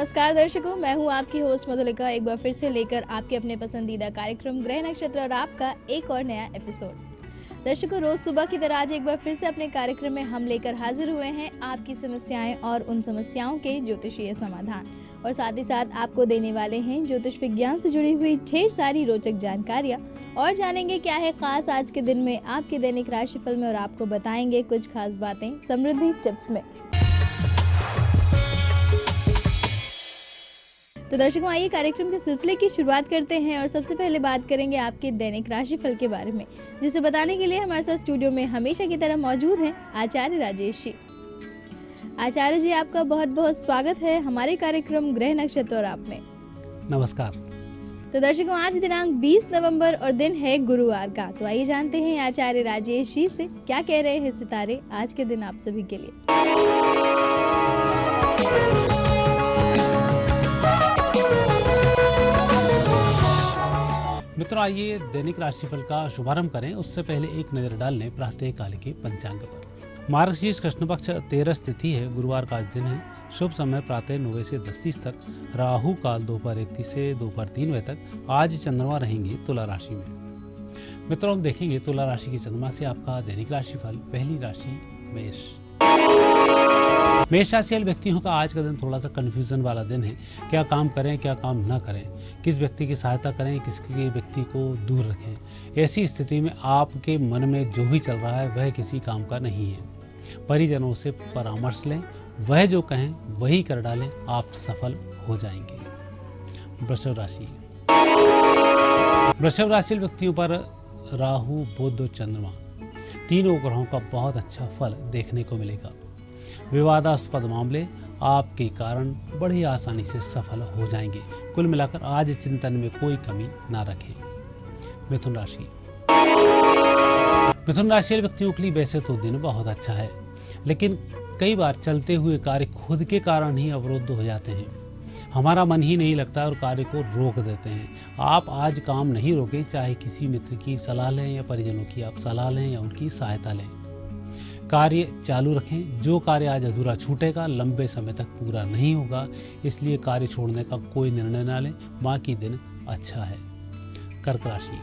नमस्कार दर्शकों, मैं हूं आपकी होस्ट मधुलिका, एक बार फिर से लेकर आपके अपने पसंदीदा कार्यक्रम ग्रह नक्षत्र और आपका एक और नया एपिसोड। दर्शकों, रोज सुबह की तरह आज एक बार फिर से अपने कार्यक्रम में हम लेकर हाजिर हुए हैं आपकी समस्याएं और उन समस्याओं के ज्योतिषीय समाधान, और साथ ही साथ आपको देने वाले हैं ज्योतिष विज्ञान से जुड़ी हुई ढेर सारी रोचक जानकारियां, और जानेंगे क्या है खास आज के दिन में आपके दैनिक राशिफल में, और आपको बताएंगे कुछ खास बातें समृद्धि टिप्स में। तो दर्शकों, आइए कार्यक्रम के सिलसिले की शुरुआत करते हैं और सबसे पहले बात करेंगे आपके दैनिक राशिफल के बारे में, जिसे बताने के लिए हमारे साथ स्टूडियो में हमेशा की तरह मौजूद हैं आचार्य राजेश जी। आचार्य जी, आपका बहुत बहुत स्वागत है हमारे कार्यक्रम ग्रह नक्षत्र और आप में। नमस्कार। तो दर्शकों, आज दिनांक 20 नवंबर और दिन है गुरुवार का। तो आइए जानते हैं आचार्य राजेश जी से क्या कह रहे हैं सितारे आज के दिन आप सभी के लिए। मित्रों, आइए दैनिक राशिफल का शुभारंभ करें। उससे पहले एक नजर डाल लें प्रातः काल के पंचांग पर। मार्गशीर्ष कृष्ण पक्ष 13 तिथि है, गुरुवार का आज दिन है। शुभ समय प्रातः 9 बजे से 10:30 तक, राहु काल दोपहर 1:30 से दोपहर 3 बजे तक। आज चंद्रमा रहेंगे तुला राशि में। मित्रों, हम देखेंगे तुला राशि के चंद्रमा से आपका दैनिक राशिफल। पहली राशि मेष। मेष राशि वाले व्यक्तियों का आज का दिन थोड़ा सा कंफ्यूजन वाला दिन है। क्या काम करें, क्या काम न करें, किस व्यक्ति की सहायता करें, किसके व्यक्ति को दूर रखें। ऐसी स्थिति में आपके मन में जो भी चल रहा है वह किसी काम का नहीं है। परिजनों से परामर्श लें, वह जो कहें वही कर डालें, आप सफल हो जाएंगे। वृषभ राशि। वृषभ राशि व्यक्तियों पर राहु, बुध और चंद्रमा तीनों ग्रहों का बहुत अच्छा फल देखने को मिलेगा। विवादास्पद मामले आपके कारण बड़ी आसानी से सफल हो जाएंगे। कुल मिलाकर आज चिंतन में कोई कमी ना रखें। मिथुन राशि। मिथुन राशि व्यक्तियों के लिए वैसे तो दिन बहुत अच्छा है, लेकिन कई बार चलते हुए कार्य खुद के कारण ही अवरुद्ध हो जाते हैं। हमारा मन ही नहीं लगता और कार्य को रोक देते हैं। आप आज काम नहीं रोकें, चाहे किसी मित्र की सलाह लें या परिजनों की आप सलाह लें या उनकी सहायता लें। कार्य चालू रखें। जो कार्य आज अधूरा छूटेगा लंबे समय तक पूरा नहीं होगा, इसलिए कार्य छोड़ने का कोई निर्णय ना लें। बाकी दिन अच्छा है। कर्क राशि।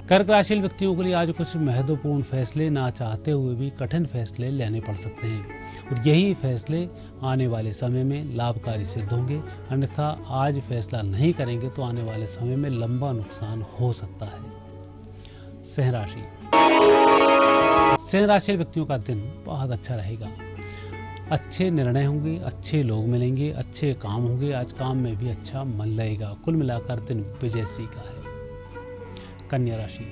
कर्क राशि व्यक्तियों के लिए आज कुछ महत्वपूर्ण फैसले ना चाहते हुए भी कठिन फैसले लेने पड़ सकते हैं, और यही फैसले आने वाले समय में लाभकारी सिद्ध होंगे। अन्यथा आज फैसला नहीं करेंगे तो आने वाले समय में लंबा नुकसान हो सकता है। सिंह राशि। सिंह राशि व्यक्तियों का दिन बहुत अच्छा रहेगा। अच्छे निर्णय होंगे, अच्छे लोग मिलेंगे, अच्छे काम होंगे। आज काम में भी अच्छा मन लगेगा। कुल मिलाकर दिन विजयश्री का है। कन्या राशि।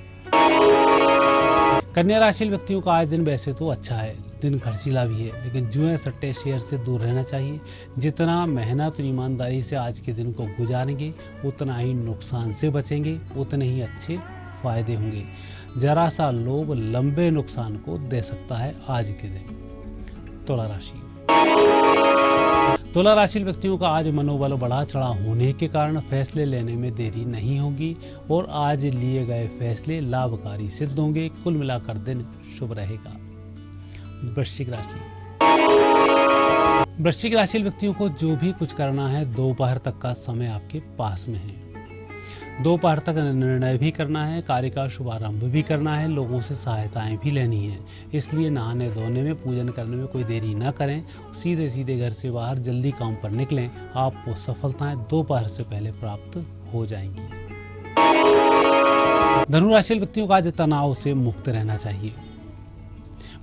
कन्या राशि व्यक्तियों का आज दिन वैसे तो अच्छा है, दिन खर्चीला भी है, लेकिन जुए सट्टे शेयर से दूर रहना चाहिए। जितना मेहनत और ईमानदारी से आज के दिन को गुजारेंगे उतना ही नुकसान से बचेंगे, उतने ही अच्छे फायदे होंगे। जरा सा लोभ लंबे नुकसान को दे सकता है आज के दिन। तुला राशि। तुला राशि व्यक्तियों का आज मनोबल बढ़ा चढ़ा होने के कारण फैसले लेने में देरी नहीं होगी, और आज लिए गए फैसले लाभकारी सिद्ध होंगे। कुल मिलाकर दिन शुभ रहेगा। वृश्चिक राशि। वृश्चिक राशि व्यक्तियों को जो भी कुछ करना है दोपहर तक का समय आपके पास में है। दोपहर तक निर्णय भी करना है, कार्य का शुभारंभ भी करना है, लोगों से सहायताएं भी लेनी है। इसलिए नहाने धोने में, पूजन करने में कोई देरी न करें। सीधे सीधे घर से बाहर जल्दी काम पर निकलें। आपको सफलताएं दोपहर से पहले प्राप्त हो जाएंगी। धनु राशि व्यक्तियों का आज तनाव से मुक्त रहना चाहिए।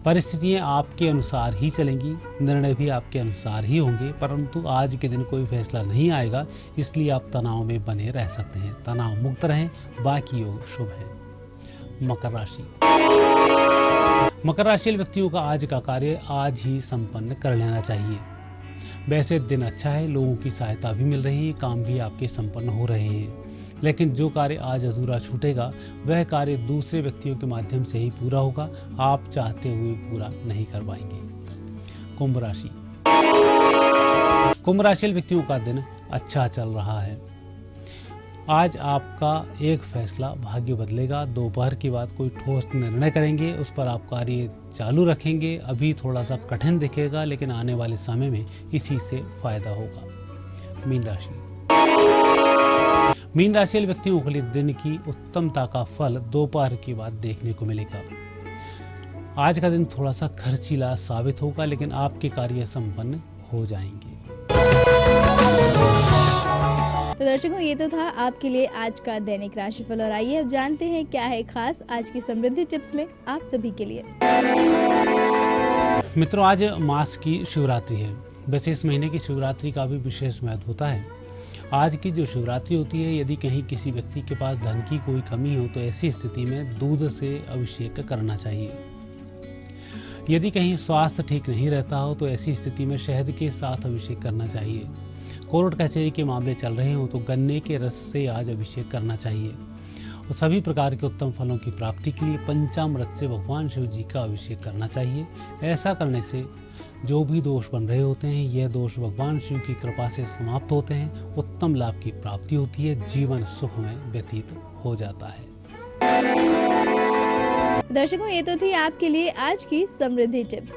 परिस्थितियां आपके अनुसार ही चलेंगी, निर्णय भी आपके अनुसार ही होंगे, परंतु आज के दिन कोई फैसला नहीं आएगा, इसलिए आप तनाव में बने रह सकते हैं। तनाव मुक्त रहें, बाकी योग शुभ है। मकर राशि। मकर राशि व्यक्तियों का आज का कार्य आज ही संपन्न कर लेना चाहिए। वैसे दिन अच्छा है, लोगों की सहायता भी मिल रही है, काम भी आपके संपन्न हो रहे हैं, लेकिन जो कार्य आज अधूरा छूटेगा वह कार्य दूसरे व्यक्तियों के माध्यम से ही पूरा होगा। आप चाहते हुए पूरा नहीं कर पाएंगे। कुंभ राशि। कुंभ राशि व्यक्तियों का दिन अच्छा चल रहा है। आज आपका एक फैसला भाग्य बदलेगा। दोपहर के बाद कोई ठोस निर्णय करेंगे, उस पर आप कार्य चालू रखेंगे। अभी थोड़ा सा कठिन दिखेगा, लेकिन आने वाले समय में इसी से फायदा होगा। मीन राशि। मीन राशि वाले व्यक्तियों के लिए दिन की उत्तमता का फल दोपहर के बाद देखने को मिलेगा। आज का दिन थोड़ा सा खर्चीला साबित होगा, लेकिन आपके कार्य संपन्न हो जाएंगे। तो दर्शकों, ये तो था आपके लिए आज का दैनिक राशिफल। और आइए अब जानते हैं क्या है खास आज की समृद्धि टिप्स में आप सभी के लिए। मित्रों, आज मास की शिवरात्रि है। वैसे इस महीने की शिवरात्रि का भी विशेष महत्व होता है। आज की जो शिवरात्रि होती है, यदि कहीं किसी व्यक्ति के पास धन की कोई कमी हो तो ऐसी स्थिति में दूध से अभिषेक करना चाहिए। यदि कहीं स्वास्थ्य ठीक नहीं रहता हो तो ऐसी स्थिति में शहद के साथ अभिषेक करना चाहिए। कोर्ट कचहरी के मामले चल रहे हो तो गन्ने के रस से आज अभिषेक करना चाहिए। और सभी प्रकार के उत्तम फलों की प्राप्ति के लिए पंचामृत से भगवान शिव जी का अभिषेक करना चाहिए। ऐसा करने से जो भी दोष बन रहे होते हैं, यह दोष भगवान शिव की कृपा से समाप्त होते हैं। उत्तम लाभ की प्राप्ति होती है, जीवन सुख में व्यतीत हो जाता है। दर्शकों, ये तो थी आपके लिए आज की समृद्धि टिप्स।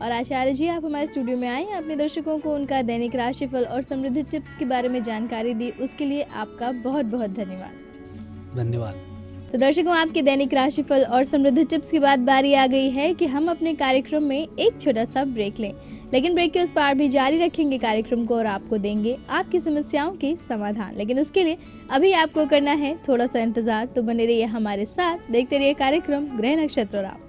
और आचार्य जी, आप हमारे स्टूडियो में आए, अपने दर्शकों को उनका दैनिक राशिफल और समृद्धि टिप्स के बारे में जानकारी दी, उसके लिए आपका बहुत बहुत धन्यवाद। धन्यवाद। तो दर्शकों, आपके दैनिक राशिफल और समृद्धि टिप्स के बाद बारी आ गई है कि हम अपने कार्यक्रम में एक छोटा सा ब्रेक लें, लेकिन ब्रेक के उस पार भी जारी रखेंगे कार्यक्रम को और आपको देंगे आपकी समस्याओं के समाधान। लेकिन उसके लिए अभी आपको करना है थोड़ा सा इंतजार। तो बने रहिए हमारे साथ, देखते रहिए कार्यक्रम ग्रह नक्षत्र और आप।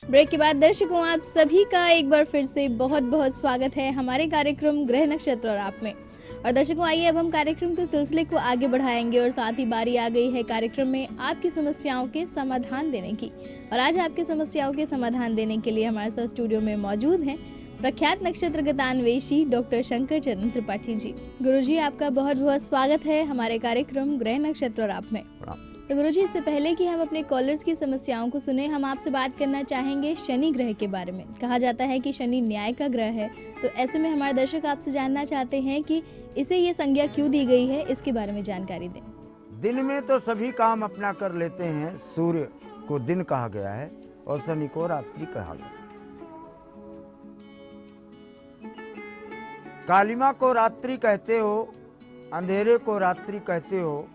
ब्रेक के बाद दर्शकों, आप सभी का एक बार फिर से बहुत बहुत स्वागत है हमारे कार्यक्रम ग्रह नक्षत्र और आप में। और दर्शकों, आइए अब हम कार्यक्रम के सिलसिले को आगे बढ़ाएंगे और साथ ही बारी आ गई है कार्यक्रम में आपकी समस्याओं के समाधान देने की। और आज आपकी समस्याओं के समाधान देने के लिए हमारे साथ स्टूडियो में मौजूद हैं प्रख्यात नक्षत्र गतान्वेषी डॉक्टर शंकर चरण त्रिपाठी जी। गुरुजी, आपका बहुत बहुत स्वागत है हमारे कार्यक्रम ग्रह नक्षत्र और आप में। तो गुरुजी, इससे पहले कि हम अपने कॉलर्स की समस्याओं को सुने, हम आपसे बात करना चाहेंगे शनि ग्रह के बारे में। कहा जाता है कि शनि न्याय का ग्रह है, तो ऐसे में हमारे दर्शक आपसे जानना चाहते हैं कि इसे ये संज्ञा क्यों दी गई है, इसके बारे में जानकारी दें। दिन में तो सभी काम अपना कर लेते हैं। सूर्य को दिन कहा गया है और शनि को रात्रि कहा गया। कालिमा को रात्रि कहते हो, अंधेरे को रात्रि कहते हो,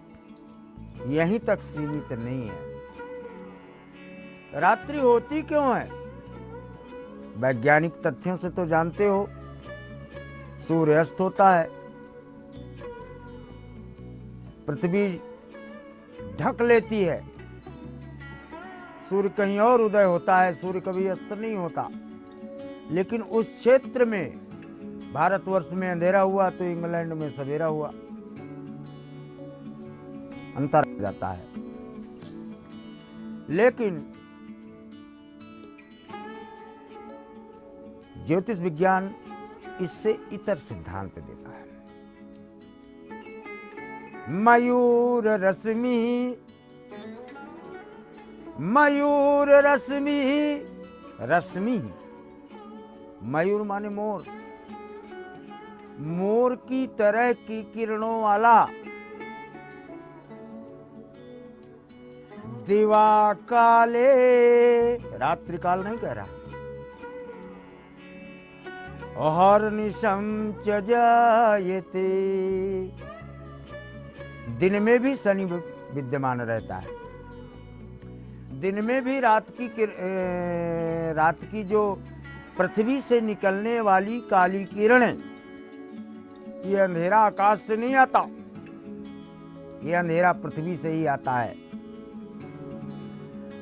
यहीं तक सीमित नहीं है। रात्रि होती क्यों है? वैज्ञानिक तथ्यों से तो जानते हो, सूर्य अस्त होता है, पृथ्वी ढक लेती है, सूर्य कहीं और उदय होता है, सूर्य कभी अस्त नहीं होता। लेकिन उस क्षेत्र में, भारतवर्ष में अंधेरा हुआ तो इंग्लैंड में सवेरा हुआ, अंतर जाता है। लेकिन ज्योतिष विज्ञान इससे इतर सिद्धांत देता है। मयूर रश्मि, मयूर रश्मि, रश्मि, मयूर माने मोर, मोर की तरह की किरणों वाला दिवा काले, रात्रि काल नहीं कह रहा, अहर्निशं च जायते, दिन में भी शनि विद्यमान रहता है। दिन में भी रात की जो पृथ्वी से निकलने वाली काली किरणें, ये अंधेरा आकाश से नहीं आता, ये अंधेरा पृथ्वी से ही आता है।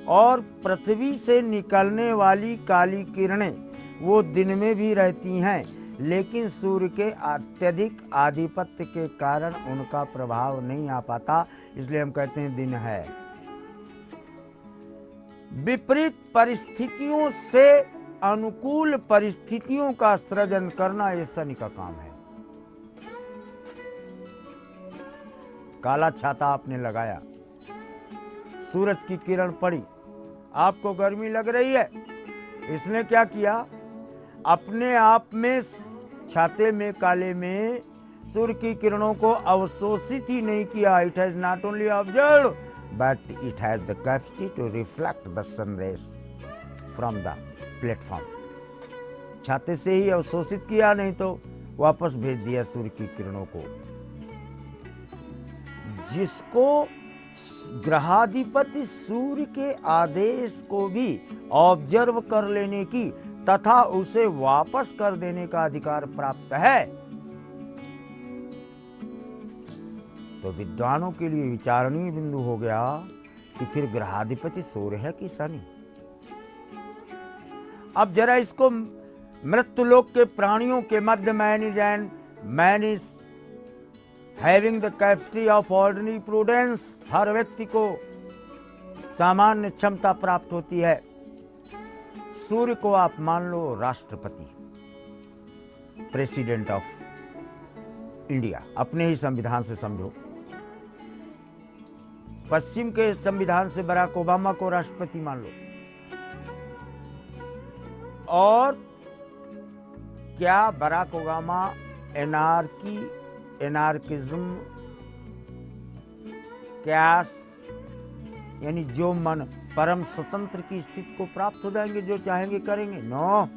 और पृथ्वी से निकलने वाली काली किरणें वो दिन में भी रहती हैं, लेकिन सूर्य के अत्यधिक आधिपत्य के कारण उनका प्रभाव नहीं आ पाता, इसलिए हम कहते हैं दिन है। विपरीत परिस्थितियों से अनुकूल परिस्थितियों का सृजन करना ये शनि का काम है। काला छाता आपने लगाया, सूरज की किरण पड़ी, आपको गर्मी लग रही है, इसने क्या किया, अपने आप में छाते में काले में सूर्य की किरणों को अवशोषित ही नहीं किया। It has not only observe but it has the capacity to reflect the sun rays from the platform. छाते से ही अवशोषित किया, नहीं तो वापस भेज दिया सूर्य की किरणों को। जिसको ग्रहाधिपति सूर्य के आदेश को भी ऑब्जर्व कर लेने की तथा उसे वापस कर देने का अधिकार प्राप्त है, तो विद्वानों के लिए विचारणीय बिंदु हो गया कि फिर ग्रहाधिपति सूर्य है कि शनि। अब जरा इसको मृत्युलोक के प्राणियों के मध्य man is having the capacity of ordinary prudence, हर व्यक्ति को सामान्य क्षमता प्राप्त होती है। सूर्य को आप मान लो राष्ट्रपति, प्रेसिडेंट ऑफ इंडिया, अपने ही संविधान से समझो। पश्चिम के संविधान से बराक ओबामा को राष्ट्रपति मान लो। और क्या बराक ओबामा एनार्किज्म, कैश यानी जो मन परम स्वतंत्र की स्थिति को प्राप्त हो जाएंगे, जो चाहेंगे करेंगे? No,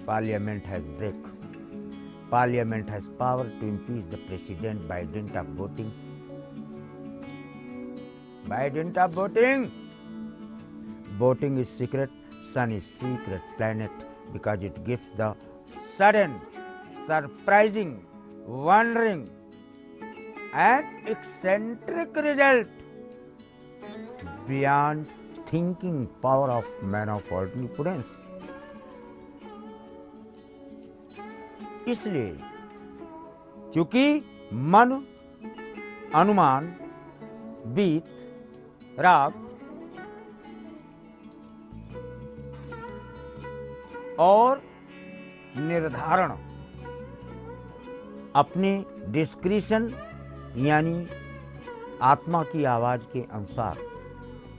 parliament has break. Parliament has power to impeach the president by dint of voting. By dint of voting. Voting is secret, sun is secret planet because it gives the sudden, surprising, wondering and eccentric result beyond thinking power of man of ordinary prudence. इसलिए चूंकि मन, अनुमान, बीत, राग और निर्धारण अपने discretion यानी आत्मा की आवाज के अनुसार,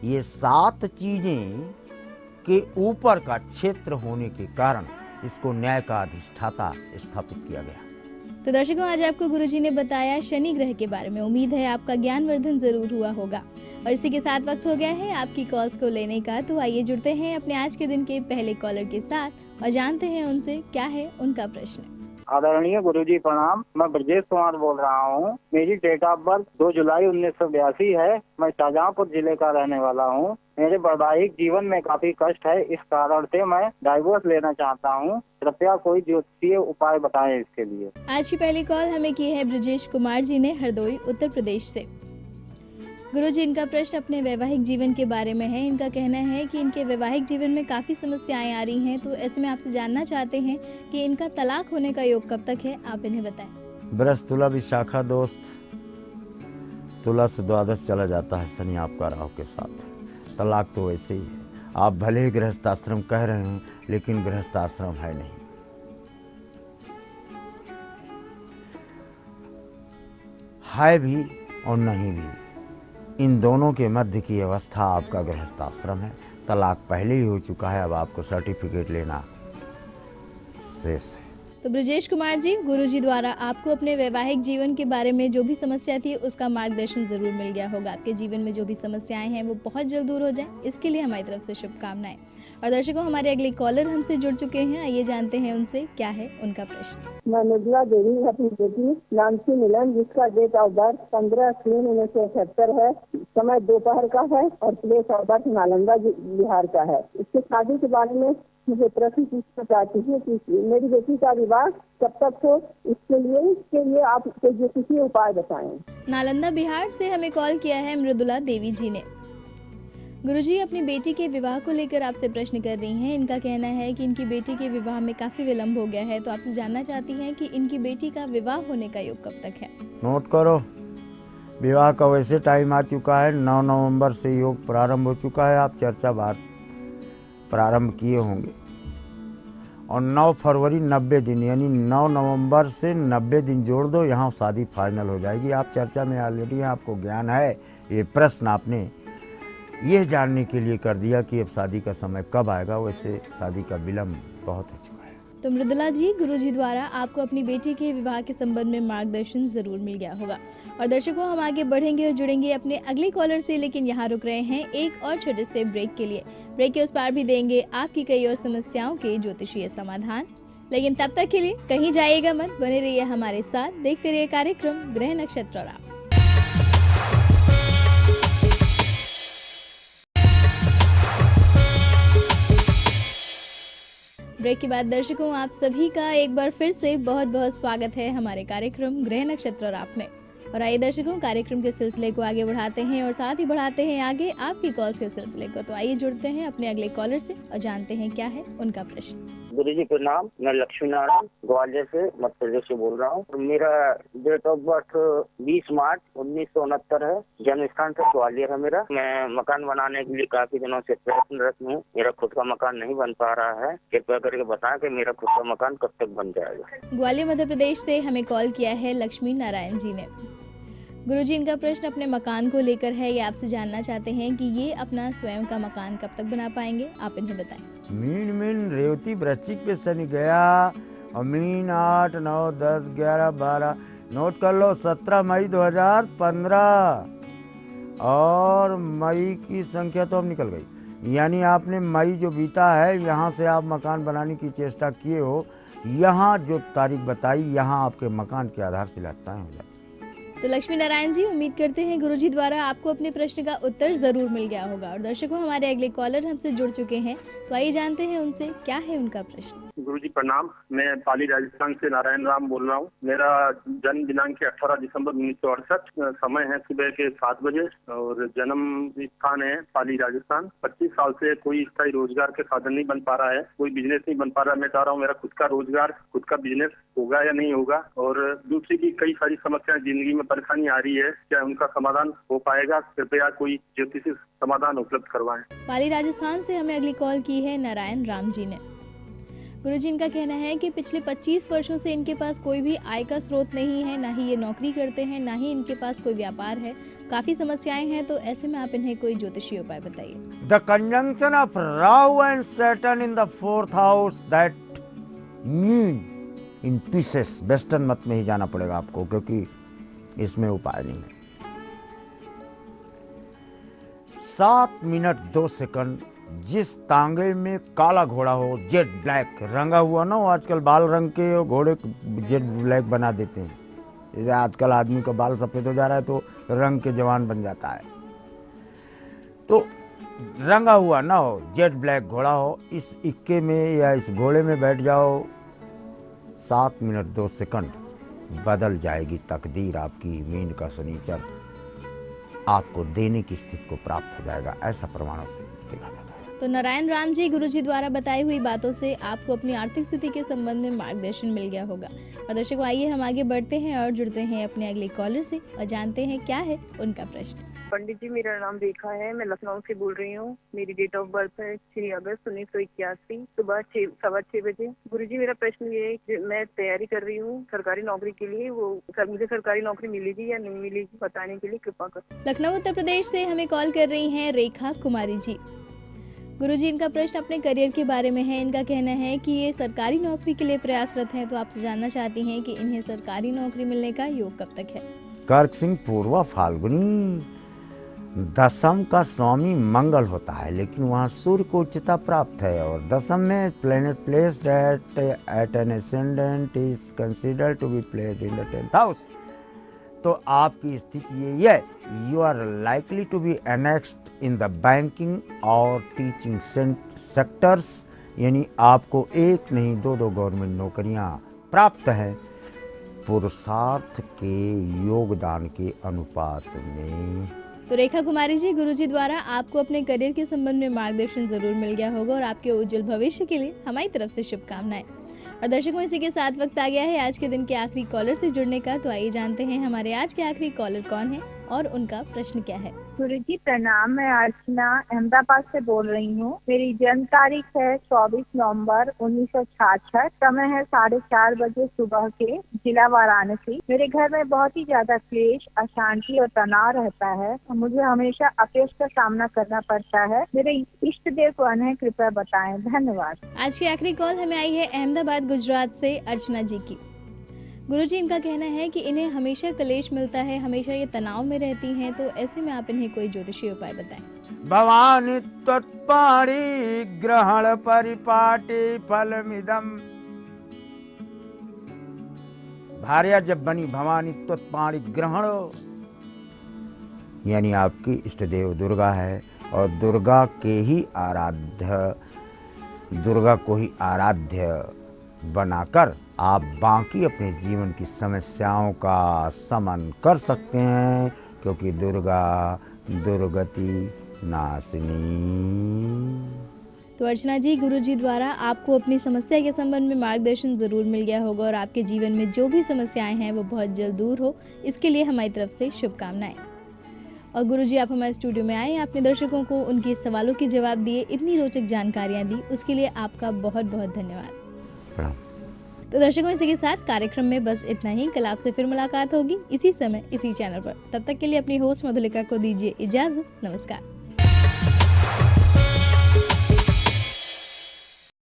ये 7 चीजें के ऊपर का क्षेत्र होने के कारण इसको न्याय का अधिष्ठाता स्थापित किया गया। तो दर्शकों, आज आपको गुरुजी ने बताया शनि ग्रह के बारे में। उम्मीद है आपका ज्ञानवर्धन जरूर हुआ होगा। और इसी के साथ वक्त हो गया है आपकी कॉल्स को लेने का। तो आइए जुड़ते हैं अपने आज के दिन के पहले कॉलर के साथ और जानते हैं उनसे क्या है उनका प्रश्न। आदरणीय गुरुजी प्रणाम। मैं ब्रजेश कुमार बोल रहा हूँ। मेरी डेट ऑफ बर्थ 2 जुलाई 1982 है। मैं शाहजहांपुर जिले का रहने वाला हूँ। मेरे वैवाहिक जीवन में काफी कष्ट है, इस कारण से मैं डाइवोर्स लेना चाहता हूँ। कृपया कोई ज्योतिषीय उपाय बताएं इसके लिए। आज की पहली कॉल हमें की है ब्रजेश कुमार जी ने हरदोई उत्तर प्रदेश से। गुरुजी, इनका प्रश्न अपने वैवाहिक जीवन के बारे में है। इनका कहना है कि इनके वैवाहिक जीवन में काफ़ी समस्याएं आ रही हैं, तो ऐसे में आपसे जानना चाहते हैं कि इनका तलाक होने का योग कब तक है, आप इन्हें बताएं। बृहस्पति तुला विशाखा दोस्त, तुला से द्वादश चला जाता है शनि आपका राहु के साथ। तलाक तो वैसे ही है। आप भले ही गृहस्थाश्रम कह रहे हैं, लेकिन गृहस्थाश्रम है नहीं। है भी और नहीं भी, इन दोनों के मध्य की अवस्था आपका गृहस्थाश्रम है। तलाक पहले ही हो चुका है, अब आपको सर्टिफिकेट लेना शेष है। तो ब्रजेश कुमार जी, गुरुजी द्वारा आपको अपने वैवाहिक जीवन के बारे में जो भी समस्या थी उसका मार्गदर्शन जरूर मिल गया होगा। आपके जीवन में जो भी समस्याएं हैं वो बहुत जल्द दूर हो जाएं, इसके लिए हमारी तरफ से शुभकामनाएं। और दर्शकों, हमारे अगले कॉलर हमसे जुड़ चुके हैं। आइए जानते हैं उनसे क्या है उनका प्रश्न। मैं निर्मला देवी अपनी बेटी नानसी मिलन, जिसका डेट ऑफ बर्थ 15/3/1978 है। समय दोपहर का है और place of birth Nalanda Bihar का है। इसके शादी के बारे में मुझे प्रश्न पूछना चाहती हूँ कि मेरी बेटी का विवाह कब तक हो, इसके लिए आप कोई ज्योतिषीय उपाय बताएं। नालंदा बिहार से हमें कॉल किया है मृदुला देवी जी ने। गुरुजी अपनी बेटी के विवाह को लेकर आपसे प्रश्न कर रही हैं। इनका कहना है कि इनकी बेटी के विवाह में काफी विलंब हो गया है, तो आपसे जानना चाहती हैं कि इनकी बेटी का विवाह होने का योग कब तक है। नोट करो, विवाह का वैसे टाइम आ चुका है। 9 नवंबर से योग प्रारंभ हो चुका है। आप चर्चा बात प्रारंभ किए होंगे और 9 फरवरी 90 दिन, यानी 9 नवंबर से 90 दिन जोड़ दो, यहाँ शादी फाइनल हो जाएगी। आप चर्चा में ऑलरेडी हैं, आपको ज्ञान है। ये प्रश्न आपने यह जानने के लिए कर दिया कि अब शादी का समय कब आएगा। वैसे शादी का विलम्ब बहुत हो चुका है। तो मृदुला जी, गुरुजी द्वारा आपको अपनी बेटी के विवाह के संबंध में मार्गदर्शन जरूर मिल गया होगा। और दर्शकों, हम आगे बढ़ेंगे और जुड़ेंगे अपने अगले कॉलर से, लेकिन यहाँ रुक रहे हैं एक और छोटे से ब्रेक के लिए। ब्रेक के उस पार भी देंगे आपकी कई और समस्याओं के ज्योतिषीय समाधान, लेकिन तब तक के लिए कहीं जाइएगा मत, बने रहिए हमारे साथ, देखते रहिए कार्यक्रम ग्रह नक्षत्र और आप। ब्रेक के बाद दर्शकों, आप सभी का एक बार फिर से बहुत बहुत स्वागत है हमारे कार्यक्रम ग्रह नक्षत्र और आप में। और आइए दर्शकों, कार्यक्रम के सिलसिले को आगे बढ़ाते हैं और साथ ही बढ़ाते हैं आगे आपकी कॉल्स के सिलसिले को। तो आइए जुड़ते हैं अपने अगले कॉलर से और जानते हैं क्या है उनका प्रश्न। गुरुजी प्रणाम, मैं लक्ष्मी नारायण ग्वालियर से मध्य प्रदेश से बोल रहा हूँ। मेरा डेट ऑफ बर्थ 20 मार्च 1969 है। जन्म स्थान से ग्वालियर है मेरा। मैं मकान बनाने के लिए काफी दिनों से प्रयत्नरत हूँ। मेरा खुद का मकान नहीं बन पा रहा है। कृपया करके बताएं कि मेरा खुद का मकान कब तक बन जाएगा। ग्वालियर मध्य प्रदेश से हमें कॉल किया है लक्ष्मी नारायण जी ने। गुरुजी, इनका प्रश्न अपने मकान को लेकर है। ये आपसे जानना चाहते हैं कि ये अपना स्वयं का मकान कब तक बना पाएंगे, आप इन्हें बताएं। मीन रेवती वृश्चिक पे शनि गया और मीन 8, 9, 10, 11, 12 नोट कर लो 17 मई 2015 और मई की संख्या तो अब निकल गई। यानी आपने मई जो बीता है यहाँ से आप मकान बनाने की चेष्टा किए हो। यहाँ जो तारीख बताई, यहाँ आपके मकान की आधारशिला तय हो जाती। तो लक्ष्मी नारायण जी, उम्मीद करते हैं गुरुजी द्वारा आपको अपने प्रश्न का उत्तर जरूर मिल गया होगा। और दर्शकों, हमारे अगले कॉलर हमसे जुड़ चुके हैं, तो आइए जानते हैं उनसे क्या है उनका प्रश्न। गुरुजी प्रणाम, मैं पाली राजस्थान से नारायण राम बोल रहा हूँ। मेरा जन्म दिनांक 18 दिसंबर 1968, समय है सुबह के 7 बजे और जन्म स्थान है पाली राजस्थान। 25 साल से कोई स्थायी रोजगार के साधन नहीं बन पा रहा है, कोई बिजनेस नहीं बन पा रहा है। मैं चाह रहा हूँ मेरा खुद का रोजगार, खुद का बिजनेस होगा या नहीं होगा। और दूसरी भी कई सारी समस्याएं जिंदगी में परेशानी आ रही है, क्या उनका समाधान हो पाएगा? कृपया कोई ज्योतिषी समाधान उपलब्ध करवाएं। पाली राजस्थान से हमें अगली कॉल की है नारायण राम जी ने। गुरुजी, इनका कहना है कि पिछले 25 वर्षों से इनके पास कोई भी आय का स्रोत नहीं है, ना ही ये नौकरी करते हैं, ना ही इनके पास कोई व्यापार है। काफी समस्याएं हैं, तो ऐसे में आप इन्हें कोई ज्योतिषीय उपाय बताइए। The conjunction of Rahu and Saturn in the 4th house that mean in pieces. Western मत में ही जाना पड़ेगा आपको, क्योंकि इसमें उपाय नहीं है। 7 मिनट 2 सेकंड जिस तांगे में काला घोड़ा हो, जेट ब्लैक रंगा हुआ ना हो, आजकल बाल रंग के घोड़े जेट ब्लैक बना देते हैं। जैसे आजकल आदमी का बाल सफ़ेद हो जा रहा है तो रंग के जवान बन जाता है। तो रंगा हुआ ना हो, जेट ब्लैक घोड़ा हो, इस इक्के में या इस घोड़े में बैठ जाओ। 7 मिनट 2 सेकंड बदल जाएगी तकदीर आपकी। मीन का शनिचर आपको देने की स्थिति को प्राप्त हो जाएगा, ऐसा प्रमाणों से देखा जाता है। तो नारायण राम जी, गुरुजी द्वारा बताई हुई बातों से आपको अपनी आर्थिक स्थिति के संबंध में मार्गदर्शन मिल गया होगा। और दर्शकों, आइए हम आगे बढ़ते हैं और जुड़ते हैं अपने अगले कॉलर से और जानते हैं क्या है उनका प्रश्न। पंडित जी, मेरा नाम रेखा है, मैं लखनऊ से बोल रही हूँ। मेरी डेट ऑफ बर्थ है 6 अगस्त 1981, सुबह 6:15 बजे। गुरुजी, मेरा प्रश्न ये है कि मैं तैयारी कर रही हूँ सरकारी नौकरी के लिए, मुझे सरकारी नौकरी मिलेगी या नहीं मिलेगी, बताने के लिए कृपा कर। लखनऊ उत्तर प्रदेश से हमें कॉल कर रही हैं रेखा कुमारी जी। गुरुजी, इनका प्रश्न अपने करियर के बारे में है। इनका कहना है कि ये सरकारी नौकरी के लिए प्रयासरत हैं, तो आपसे जानना चाहती हैं कि इन्हें सरकारी नौकरी मिलने का योग कब तक है। कर्क सिंह पूर्वा फाल्गुनी, दशम का स्वामी मंगल होता है, लेकिन वहाँ सूर्य को उच्चता प्राप्त है और दशम में planet placed at an ascendant is considered to be placed in the 10th house. तो आपकी स्थिति यही है, you are likely to be annexed in the banking और टीचिंग सेक्टर्स। यानी आपको एक नहीं 2 गवर्नमेंट नौकरियां प्राप्त हैं पुरुषार्थ के योगदान के अनुपात में। तो रेखा कुमारी जी, गुरुजी द्वारा आपको अपने करियर के संबंध में मार्गदर्शन जरूर मिल गया होगा और आपके उज्जवल भविष्य के लिए हमारी तरफ से शुभकामनाएं। और दर्शकों, इसी के साथ वक्त आ गया है आज के दिन के आखिरी कॉलर से जुड़ने का। तो आइए जानते हैं हमारे आज के आखिरी कॉलर कौन है और उनका प्रश्न क्या है। गुरुजी प्रणाम, मैं अर्चना अहमदाबाद से बोल रही हूँ। मेरी जन्म तारीख है 24 नवंबर 1966। समय है 4:30 बजे सुबह के, जिला वाराणसी। मेरे घर में बहुत ही ज्यादा क्लेश, अशांति और तनाव रहता है। मुझे हमेशा अपयश का सामना करना पड़ता है। मेरे इष्ट देव कौन है, कृपया बताएं। धन्यवाद। आज की आखिरी कॉल हमें आई है अहमदाबाद गुजरात से अर्चना जी की। गुरुजी, इनका कहना है कि इन्हें हमेशा कलेश मिलता है, हमेशा ये तनाव में रहती हैं, तो ऐसे में आप इन्हें कोई ज्योतिषीय उपाय बताएं। भवानी त्वत्पाणि ग्रहण परिपाटी फलमिदम। भार्या जब बनी भवानी त्वत्पाणि ग्रहण, यानी आपकी इष्ट देव दुर्गा है और दुर्गा को ही आराध्य बनाकर आप बाकी अपने जीवन की समस्याओं का शमन कर सकते हैं, क्योंकि दुर्गा दुर्गति नाशिनी। तो अर्चना जी, गुरुजी द्वारा आपको अपनी समस्या के संबंध में मार्गदर्शन जरूर मिल गया होगा और आपके जीवन में जो भी समस्याएं हैं वो बहुत जल्द दूर हो, इसके लिए हमारी तरफ से शुभकामनाएं। और गुरुजी, आप हमारे स्टूडियो में आए, आपने दर्शकों को उनके सवालों के जवाब दिए, इतनी रोचक जानकारियां दी, उसके लिए आपका बहुत बहुत धन्यवाद। तो दर्शकों, इसी के साथ कार्यक्रम में बस इतना ही। कल आपसे फिर मुलाकात होगी इसी समय इसी चैनल पर। तब तक के लिए अपनी होस्ट मधुलिका को दीजिए इजाजत। नमस्कार।